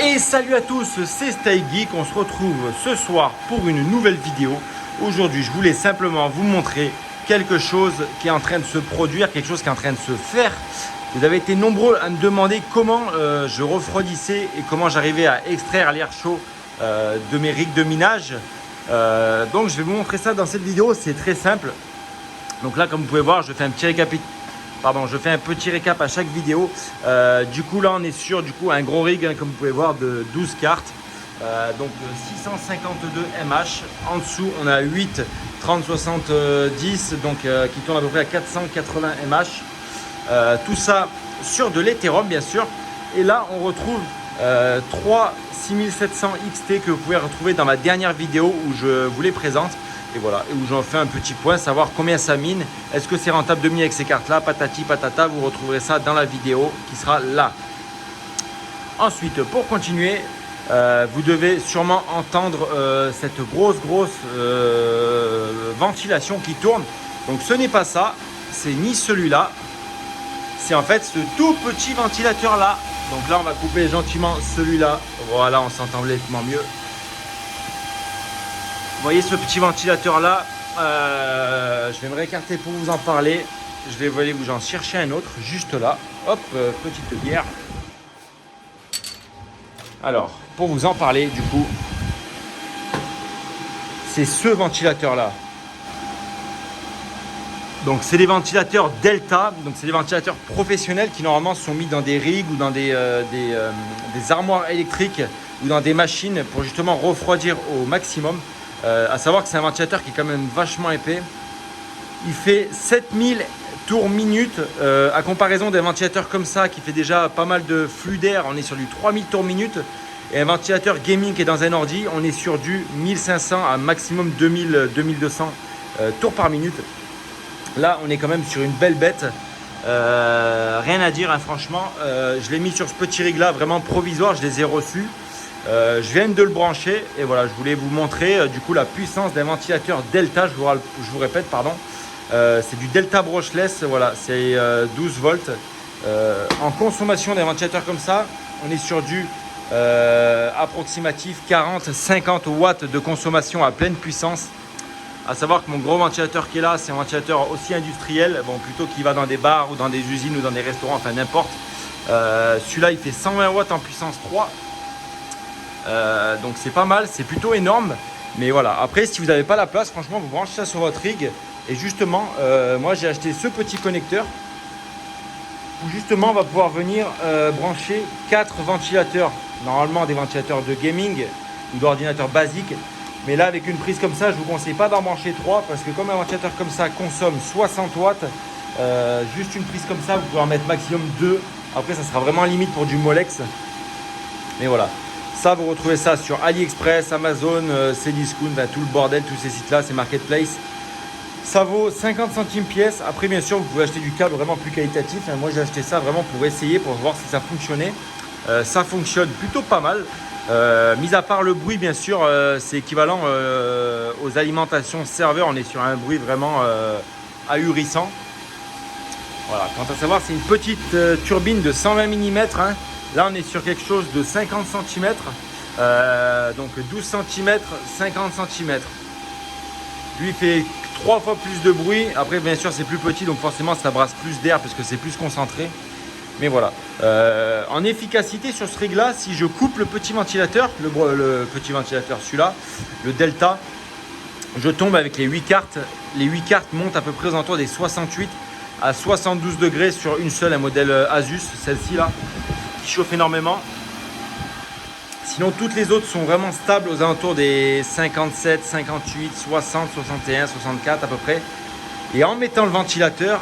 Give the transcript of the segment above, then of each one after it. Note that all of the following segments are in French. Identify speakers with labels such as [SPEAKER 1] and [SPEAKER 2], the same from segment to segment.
[SPEAKER 1] Et salut à tous, c'est Stay Geek. On se retrouve ce soir pour une nouvelle vidéo. Aujourd'hui, je voulais simplement vous montrer quelque chose qui est en train de se produire, quelque chose qui est en train de se faire. Vous avez été nombreux à me demander comment je refroidissais et comment j'arrivais à extraire l'air chaud de mes rigs de minage. Donc je vais vous montrer ça dans cette vidéo, c'est très simple. Donc là, comme vous pouvez voir, je fais un petit récap à chaque vidéo. Du coup, là, on est sur un gros rig, comme vous pouvez voir, de 12 cartes. Donc 652 MH. En dessous, on a 8 3070, donc qui tourne à peu près à 480 MH. Tout ça sur de l'Ethereum, bien sûr. Et là, on retrouve 3 6700 XT que vous pouvez retrouver dans ma dernière vidéo où je vous les présente. Et voilà, où j'en fais un petit point, savoir combien ça mine. Est-ce que c'est rentable de miner avec ces cartes-là? Patati patata, vous retrouverez ça dans la vidéo qui sera là. Ensuite, pour continuer, vous devez sûrement entendre cette grosse ventilation qui tourne. Donc ce n'est pas ça, c'est ni celui-là. C'est en fait ce tout petit ventilateur-là. Donc là, on va couper gentiment celui-là. Voilà, on s'entend nettement mieux. Vous voyez ce petit ventilateur là, je vais me réécarter pour vous en parler. Je vais aller vous en chercher un autre, juste là. Hop, petite bière. Alors, pour vous en parler, du coup, c'est ce ventilateur là. Donc, c'est des ventilateurs Delta. Donc, c'est des ventilateurs professionnels qui normalement sont mis dans des rigs ou dans des armoires électriques ou dans des machines pour justement refroidir au maximum. À savoir que c'est un ventilateur qui est quand même vachement épais. Il fait 7000 tours minute à comparaison d'un ventilateur comme ça qui fait déjà pas mal de flux d'air. On est sur du 3000 tours minute. Et un ventilateur gaming qui est dans un ordi, on est sur du 1500 à maximum 2200 tours par minute. Là, on est quand même sur une belle bête. Rien à dire, hein, franchement. Je l'ai mis sur ce petit rig là, vraiment provisoire. Je les ai reçus. Je viens de le brancher et voilà, je voulais vous montrer du coup la puissance d'un ventilateur Delta. Je vous répète, pardon, c'est du Delta brushless. Voilà, c'est 12 volts. En consommation d'un ventilateur comme ça, on est sur du approximatif 40-50 watts de consommation à pleine puissance. À savoir que mon gros ventilateur qui est là, c'est un ventilateur aussi industriel, bon, plutôt qui va dans des bars ou dans des usines ou dans des restaurants, enfin n'importe. Celui-là, il fait 120 watts en puissance 3. Donc c'est pas mal, c'est plutôt énorme. Mais voilà, après si vous n'avez pas la place, franchement vous branchez ça sur votre rig. Et justement, moi j'ai acheté ce petit connecteur où justement on va pouvoir venir brancher 4 ventilateurs. Normalement des ventilateurs de gaming ou d'ordinateur basique. Mais là avec une prise comme ça, je vous conseille pas d'en brancher 3 parce que comme un ventilateur comme ça consomme 60 watts, juste une prise comme ça, vous pouvez en mettre maximum 2. Après ça sera vraiment limite pour du Molex. Mais voilà. Ça, vous retrouvez ça sur AliExpress, Amazon, Cdiscount, tout le bordel, tous ces sites-là, c'est Marketplace. Ça vaut 50 centimes pièce. Après, bien sûr, vous pouvez acheter du câble vraiment plus qualitatif. Moi, j'ai acheté ça vraiment pour essayer, pour voir si ça fonctionnait. Ça fonctionne plutôt pas mal. Mis à part le bruit, bien sûr, c'est équivalent aux alimentations serveurs. On est sur un bruit vraiment ahurissant. Voilà, quant à savoir, c'est une petite turbine de 120 mm. Hein. Là, on est sur quelque chose de 50 cm, donc 12 cm, 50 cm. Lui, il fait 3 fois plus de bruit. Après, bien sûr, c'est plus petit, donc forcément, ça brasse plus d'air parce que c'est plus concentré. Mais voilà. En efficacité sur ce rig-là, si je coupe le petit ventilateur, le petit ventilateur, celui-là, le Delta, je tombe avec les 8 cartes. Les 8 cartes montent à peu près aux alentours des 68 à 72 degrés sur une seule, un modèle Asus, celle-ci là. Qui chauffe énormément. Sinon toutes les autres sont vraiment stables aux alentours des 57, 58, 60, 61, 64 à peu près. Et en mettant le ventilateur,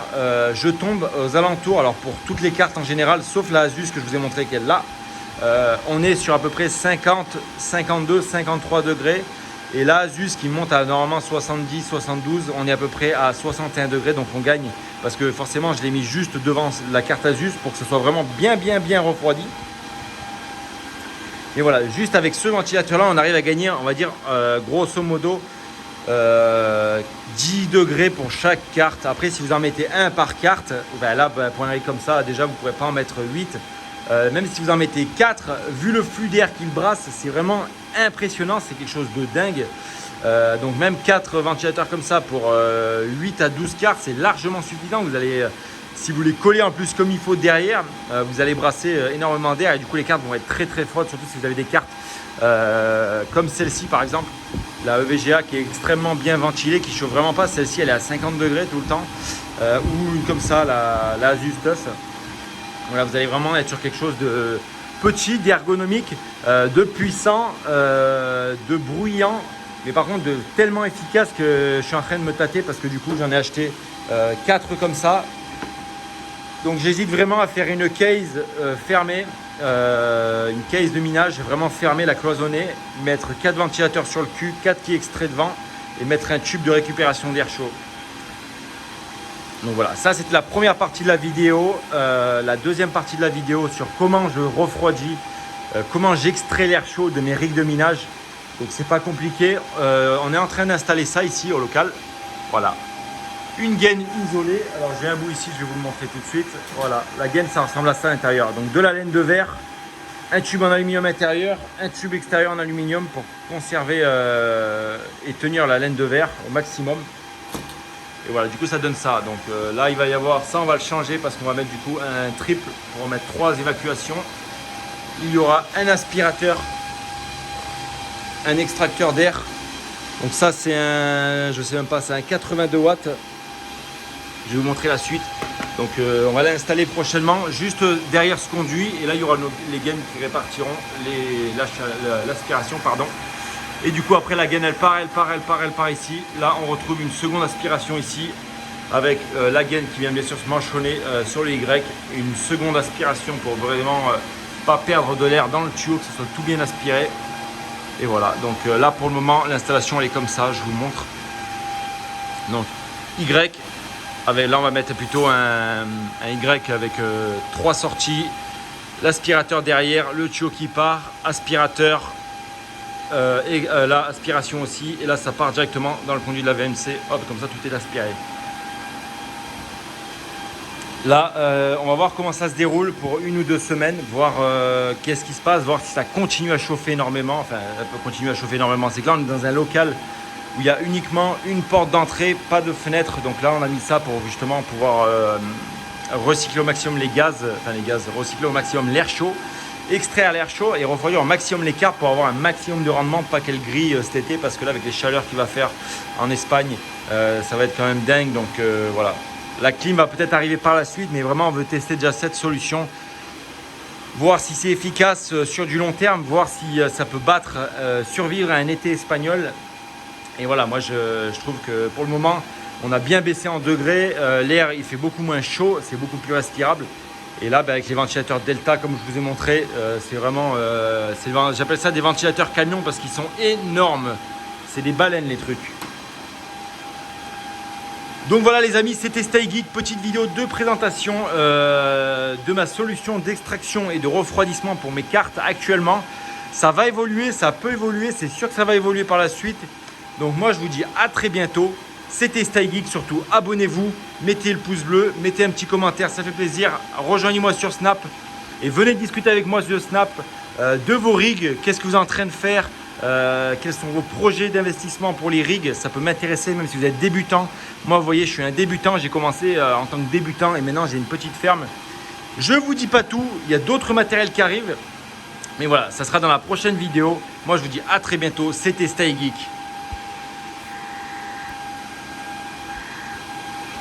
[SPEAKER 1] je tombe aux alentours, alors pour toutes les cartes en général, sauf la Asus que je vous ai montré qu'elle là, on est sur à peu près 50, 52, 53 degrés. Et là, Asus qui monte à normalement 70, 72, on est à peu près à 61 degrés, donc on gagne. Parce que forcément, je l'ai mis juste devant la carte Asus pour que ce soit vraiment bien refroidi. Et voilà, juste avec ce ventilateur-là, on arrive à gagner, on va dire, grosso modo, 10 degrés pour chaque carte. Après, si vous en mettez un par carte, ben là, pour un rig comme ça, déjà, vous ne pourrez pas en mettre 8. Même si vous en mettez 4, vu le flux d'air qu'il brasse, c'est vraiment impressionnant, c'est quelque chose de dingue. Donc même 4 ventilateurs comme ça pour 8 à 12 cartes, c'est largement suffisant. Vous allez, si vous les collez en plus comme il faut derrière, vous allez brasser énormément d'air et du coup les cartes vont être très très froides, surtout si vous avez des cartes comme celle-ci par exemple, la EVGA qui est extrêmement bien ventilée, qui chauffe vraiment pas. Celle-ci elle est à 50 degrés tout le temps, ou une comme ça, la Asus TUF. Voilà, vous allez vraiment être sur quelque chose de petit, d'ergonomique, de puissant, de bruyant, mais par contre de tellement efficace que je suis en train de me tâter parce que du coup j'en ai acheté 4 comme ça. Donc j'hésite vraiment à faire une case fermée, une case de minage vraiment fermée, la cloisonner, mettre 4 ventilateurs sur le cul, 4 qui extraient de vent et mettre un tube de récupération d'air chaud. Donc voilà, ça c'était la première partie de la vidéo. La deuxième partie de la vidéo sur comment je refroidis, comment j'extrais l'air chaud de mes rigs de minage. Donc c'est pas compliqué, on est en train d'installer ça ici au local. Voilà, une gaine isolée. Alors j'ai un bout ici, je vais vous le montrer tout de suite. Voilà, la gaine ça ressemble à ça à l'intérieur. Donc de la laine de verre, un tube en aluminium intérieur, un tube extérieur en aluminium pour conserver et tenir la laine de verre au maximum. Et voilà, du coup ça donne ça. Donc là il va y avoir, ça on va le changer parce qu'on va mettre du coup un triple pour mettre 3 évacuations. Il y aura un aspirateur, un extracteur d'air. Donc ça c'est un, je sais même pas, c'est un 82 watts. Je vais vous montrer la suite. Donc on va l'installer prochainement juste derrière ce conduit. Et là il y aura les gaines qui répartiront l'aspiration, pardon. Et du coup après la gaine elle part ici. Là on retrouve une seconde aspiration ici avec la gaine qui vient bien sûr se manchonner sur le Y. Une seconde aspiration pour vraiment pas perdre de l'air dans le tuyau, que ce soit tout bien aspiré. Et voilà, donc là pour le moment l'installation elle est comme ça, je vous montre. Donc Y, avec, là on va mettre plutôt un Y avec 3 sorties, l'aspirateur derrière, le tuyau qui part, aspirateur, et là aspiration aussi, et là ça part directement dans le conduit de la VMC, hop, comme ça tout est aspiré. Là on va voir comment ça se déroule pour 1 ou 2 semaines, voir qu'est-ce qui se passe, voir si ça continue à chauffer énormément. Enfin elle peut continuer à chauffer énormément, c'est que là on est dans un local où il y a uniquement une porte d'entrée, pas de fenêtre. Donc là on a mis ça pour justement pouvoir recycler au maximum les gaz, recycler au maximum l'air chaud, extraire l'air chaud et refroidir au maximum les cartes pour avoir un maximum de rendement, pas qu'elle grille cet été, parce que là avec les chaleurs qu'il va faire en Espagne, ça va être quand même dingue. Donc voilà, la clim va peut-être arriver par la suite, mais vraiment on veut tester déjà cette solution, voir si c'est efficace sur du long terme, voir si ça peut battre, survivre à un été espagnol. Et voilà, moi je trouve que pour le moment on a bien baissé en degrés, l'air il fait beaucoup moins chaud, c'est beaucoup plus respirable. Et là avec les ventilateurs Delta comme je vous ai montré, c'est vraiment, j'appelle ça des ventilateurs camions parce qu'ils sont énormes, c'est des baleines les trucs. Donc voilà les amis, c'était Stay Geek, petite vidéo de présentation de ma solution d'extraction et de refroidissement pour mes cartes actuellement. Ça va évoluer, ça peut évoluer, c'est sûr que ça va évoluer par la suite. Donc moi je vous dis à très bientôt, c'était Stay Geek, surtout abonnez-vous, mettez le pouce bleu, mettez un petit commentaire, ça fait plaisir, rejoignez-moi sur Snap et venez discuter avec moi sur Snap de vos rigs, qu'est-ce que vous êtes en train de faire, quels sont vos projets d'investissement pour les rigs, ça peut m'intéresser même si vous êtes débutant. Moi vous voyez je suis un débutant, j'ai commencé en tant que débutant et maintenant j'ai une petite ferme. Je vous dis pas tout, il y a d'autres matériels qui arrivent, mais voilà, ça sera dans la prochaine vidéo. Moi je vous dis à très bientôt, c'était Stay Geek.